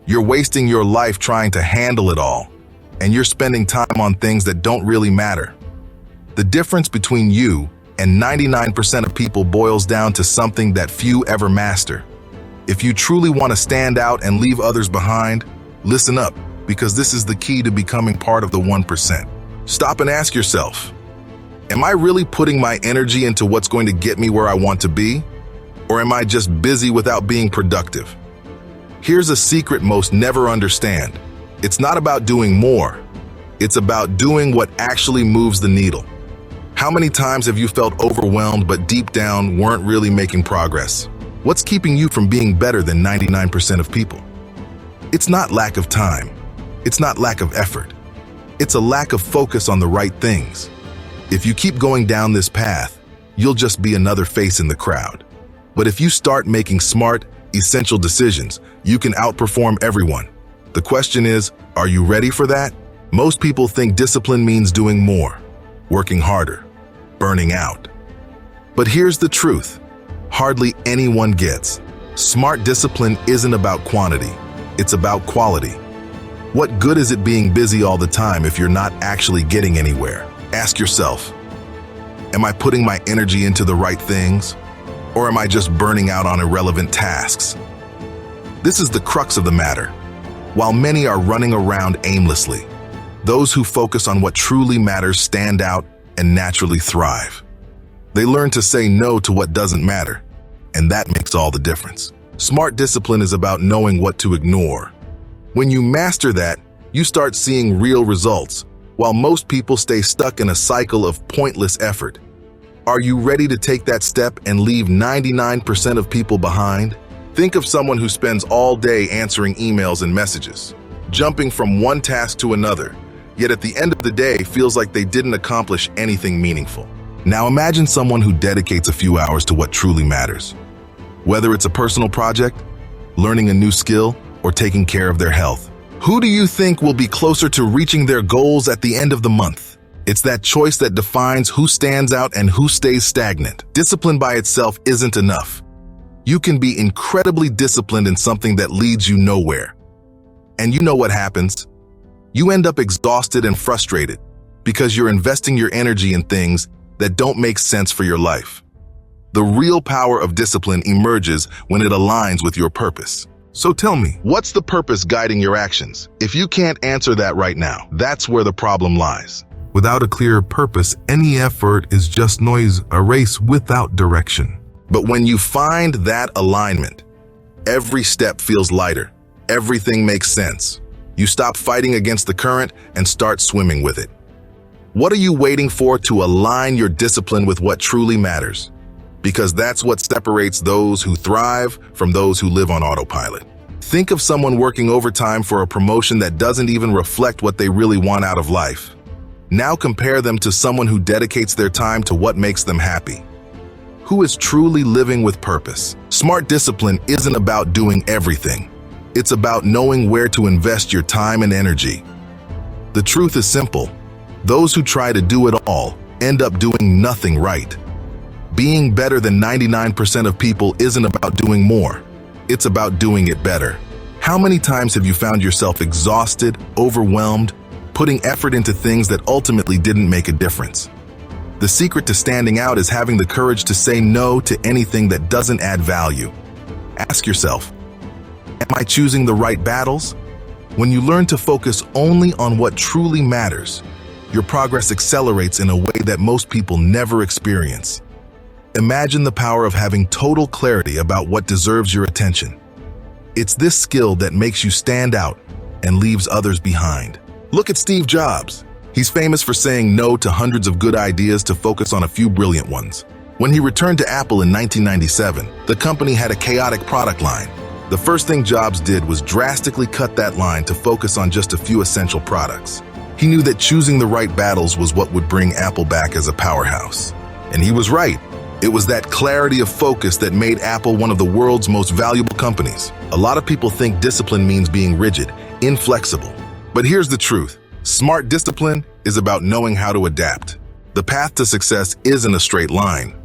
You're wasting your life trying to handle it all, and you're spending time on things that don't really matter. The difference between you and 99% of people boils down to something that few ever master. If you truly want to stand out and leave others behind, listen up, because this is the key to becoming part of the 1%. Stop and ask yourself, am I really putting my energy into what's going to get me where I want to be? Or am I just busy without being productive? Here's a secret most never understand. It's not about doing more. It's about doing what actually moves the needle. How many times have you felt overwhelmed but deep down weren't really making progress? What's keeping you from being better than 99% of people? It's not lack of time. It's not lack of effort. It's a lack of focus on the right things. If you keep going down this path, you'll just be another face in the crowd. But if you start making smart, essential decisions, you can outperform everyone. The question is, are you ready for that? Most people think discipline means doing more, working harder, burning out. But here's the truth. Hardly anyone gets. Smart discipline isn't about quantity. It's about quality. What good is it being busy all the time if you're not actually getting anywhere? Ask yourself, am I putting my energy into the right things? Or am I just burning out on irrelevant tasks? This is the crux of the matter. While many are running around aimlessly, those who focus on what truly matters stand out and naturally thrive. They learn to say no to what doesn't matter, and that makes all the difference. Smart discipline is about knowing what to ignore. When you master that, you start seeing real results, while most people stay stuck in a cycle of pointless effort. Are you ready to take that step and leave 99% of people behind? Think of someone who spends all day answering emails and messages, jumping from one task to another, yet at the end of the day feels like they didn't accomplish anything meaningful. Now imagine someone who dedicates a few hours to what truly matters. Whether it's a personal project, learning a new skill, or taking care of their health. Who do you think will be closer to reaching their goals at the end of the month? It's that choice that defines who stands out and who stays stagnant. Discipline by itself isn't enough. You can be incredibly disciplined in something that leads you nowhere. And you know what happens? You end up exhausted and frustrated because you're investing your energy in things that don't make sense for your life. The real power of discipline emerges when it aligns with your purpose. So tell me, what's the purpose guiding your actions? If you can't answer that right now, that's where the problem lies. Without a clear purpose, any effort is just noise, a race without direction. But when you find that alignment, every step feels lighter. Everything makes sense. You stop fighting against the current and start swimming with it. What are you waiting for to align your discipline with what truly matters? Because that's what separates those who thrive from those who live on autopilot. Think of someone working overtime for a promotion that doesn't even reflect what they really want out of life. Now compare them to someone who dedicates their time to what makes them happy. Who is truly living with purpose? Smart discipline isn't about doing everything. It's about knowing where to invest your time and energy. The truth is simple. Those who try to do it all end up doing nothing right. Being better than 99% of people isn't about doing more. It's about doing it better. How many times have you found yourself exhausted, overwhelmed, putting effort into things that ultimately didn't make a difference? The secret to standing out is having the courage to say no to anything that doesn't add value. Ask yourself, am I choosing the right battles? When you learn to focus only on what truly matters, your progress accelerates in a way that most people never experience. Imagine the power of having total clarity about what deserves your attention. It's this skill that makes you stand out and leaves others behind. Look at Steve Jobs. He's famous for saying no to hundreds of good ideas to focus on a few brilliant ones. When he returned to Apple in 1997, the company had a chaotic product line. The first thing Jobs did was drastically cut that line to focus on just a few essential products. He knew that choosing the right battles was what would bring Apple back as a powerhouse. And he was right. It was that clarity of focus that made Apple one of the world's most valuable companies. A lot of people think discipline means being rigid, inflexible. But here's the truth. Smart discipline is about knowing how to adapt. The path to success isn't a straight line.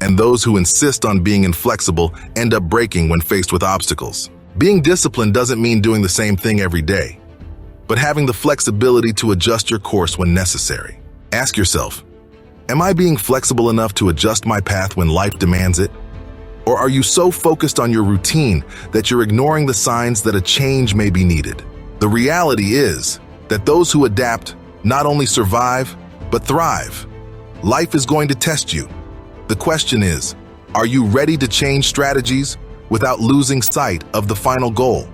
And those who insist on being inflexible end up breaking when faced with obstacles. Being disciplined doesn't mean doing the same thing every day, but having the flexibility to adjust your course when necessary. Ask yourself, am I being flexible enough to adjust my path when life demands it? Or are you so focused on your routine that you're ignoring the signs that a change may be needed? The reality is that those who adapt not only survive, but thrive. Life is going to test you. The question is, are you ready to change strategies without losing sight of the final goal?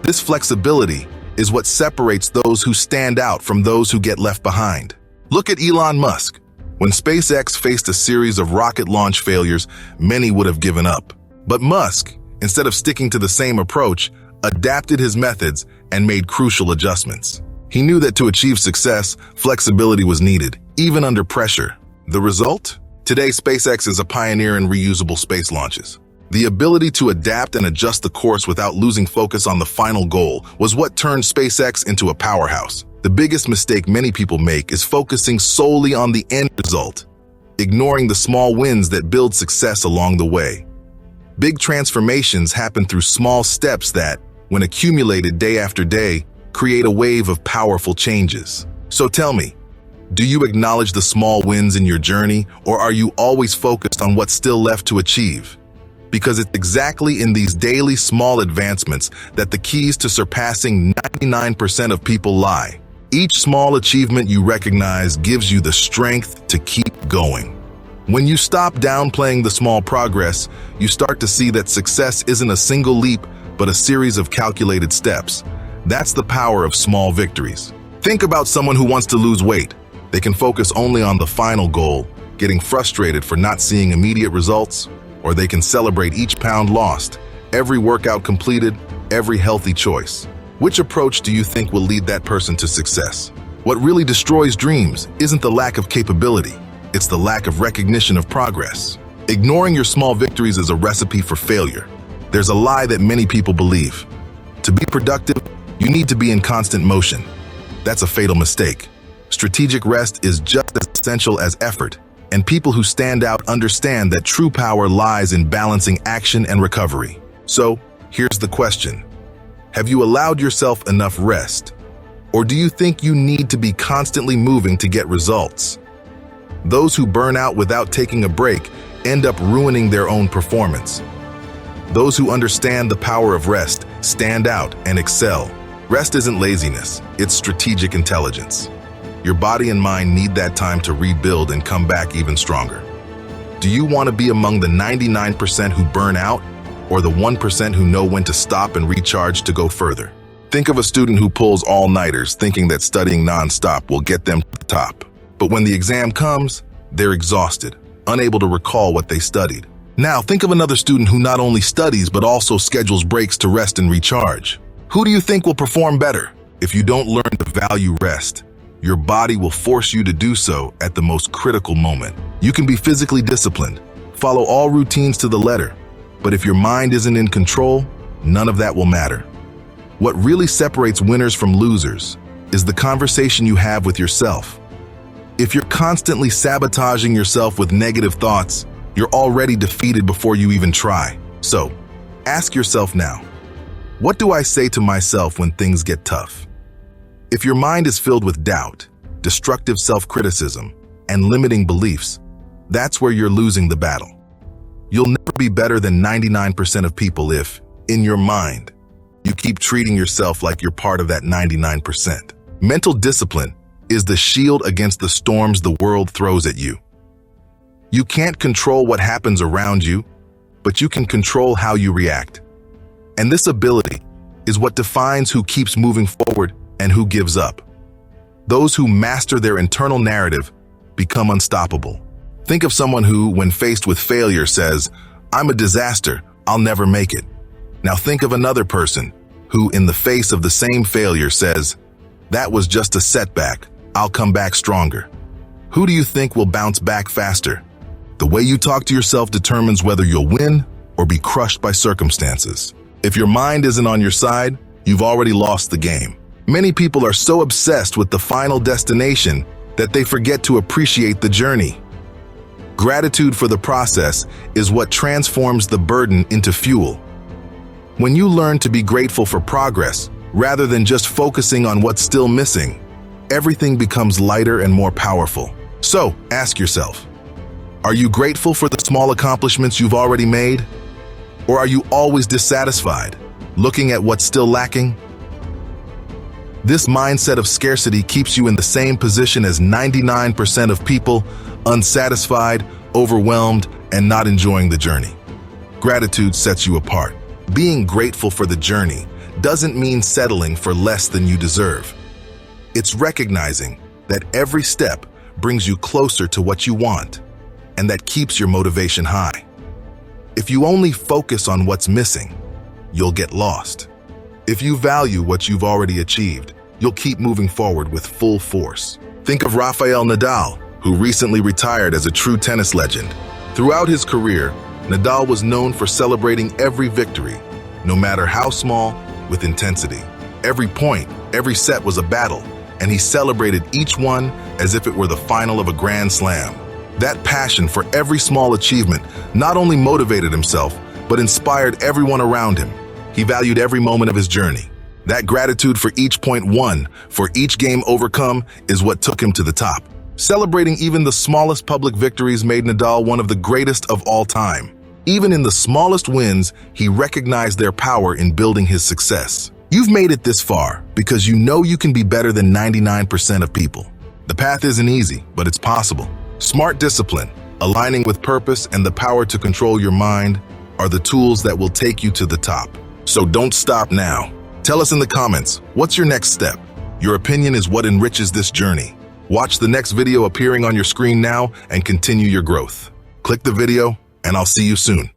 This flexibility is what separates those who stand out from those who get left behind. Look at Elon Musk. When SpaceX faced a series of rocket launch failures, many would have given up. But Musk, instead of sticking to the same approach, adapted his methods and made crucial adjustments. He knew that to achieve success, flexibility was needed, even under pressure. The result? Today, SpaceX is a pioneer in reusable space launches. The ability to adapt and adjust the course without losing focus on the final goal was what turned SpaceX into a powerhouse. The biggest mistake many people make is focusing solely on the end result, ignoring the small wins that build success along the way. Big transformations happen through small steps that, when accumulated day after day, create a wave of powerful changes. So tell me, do you acknowledge the small wins in your journey, or are you always focused on what's still left to achieve? Because it's exactly in these daily small advancements that the keys to surpassing 99% of people lie. Each small achievement you recognize gives you the strength to keep going. When you stop downplaying the small progress, you start to see that success isn't a single leap, but a series of calculated steps. That's the power of small victories. Think about someone who wants to lose weight. They can focus only on the final goal, getting frustrated for not seeing immediate results, or they can celebrate each pound lost, every workout completed, every healthy choice. Which approach do you think will lead that person to success? What really destroys dreams isn't the lack of capability, it's the lack of recognition of progress. Ignoring your small victories is a recipe for failure. There's a lie that many people believe. To be productive, you need to be in constant motion. That's a fatal mistake. Strategic rest is just as essential as effort, and people who stand out understand that true power lies in balancing action and recovery. So, here's the question. Have you allowed yourself enough rest? Or do you think you need to be constantly moving to get results? Those who burn out without taking a break end up ruining their own performance. Those who understand the power of rest stand out and excel. Rest isn't laziness, it's strategic intelligence. Your body and mind need that time to rebuild and come back even stronger. Do you want to be among the 99% who burn out, or the 1% who know when to stop and recharge to go further? Think of a student who pulls all-nighters thinking that studying non-stop will get them to the top. But when the exam comes, they're exhausted, unable to recall what they studied. Now think of another student who not only studies but also schedules breaks to rest and recharge. Who do you think will perform better? If you don't learn to value rest, your body will force you to do so at the most critical moment. You can be physically disciplined, follow all routines to the letter, but if your mind isn't in control, none of that will matter. What really separates winners from losers is the conversation you have with yourself. If you're constantly sabotaging yourself with negative thoughts, you're already defeated before you even try. So, ask yourself now, what do I say to myself when things get tough? If your mind is filled with doubt, destructive self-criticism, and limiting beliefs, that's where you're losing the battle. You'll never be better than 99% of people if, in your mind, you keep treating yourself like you're part of that 99%. Mental discipline is the shield against the storms the world throws at you. You can't control what happens around you, but you can control how you react. And this ability is what defines who keeps moving forward and who gives up. Those who master their internal narrative become unstoppable. Think of someone who, when faced with failure, says, "I'm a disaster, I'll never make it." Now think of another person who, in the face of the same failure, says, "That was just a setback, I'll come back stronger." Who do you think will bounce back faster? The way you talk to yourself determines whether you'll win or be crushed by circumstances. If your mind isn't on your side, you've already lost the game. Many people are so obsessed with the final destination that they forget to appreciate the journey. Gratitude for the process is what transforms the burden into fuel. When you learn to be grateful for progress, rather than just focusing on what's still missing, everything becomes lighter and more powerful. So, ask yourself, are you grateful for the small accomplishments you've already made? Or are you always dissatisfied, looking at what's still lacking? This mindset of scarcity keeps you in the same position as 99% of people, unsatisfied, overwhelmed, and not enjoying the journey. Gratitude sets you apart. Being grateful for the journey doesn't mean settling for less than you deserve. It's recognizing that every step brings you closer to what you want, and that keeps your motivation high. If you only focus on what's missing, you'll get lost. If you value what you've already achieved, you'll keep moving forward with full force. Think of Rafael Nadal, who recently retired as a true tennis legend. Throughout his career, Nadal was known for celebrating every victory, no matter how small, with intensity. Every point, every set was a battle, and he celebrated each one as if it were the final of a grand slam. That passion for every small achievement not only motivated himself, but inspired everyone around him. He valued every moment of his journey. That gratitude for each point won, for each game overcome, is what took him to the top. Celebrating even the smallest public victories made Nadal one of the greatest of all time. Even in the smallest wins, he recognized their power in building his success. You've made it this far because you know you can be better than 99% of people. The path isn't easy, but it's possible. Smart discipline, aligning with purpose, and the power to control your mind are the tools that will take you to the top. So don't stop now. Tell us in the comments, what's your next step? Your opinion is what enriches this journey. Watch the next video appearing on your screen now and continue your growth. Click the video, and I'll see you soon.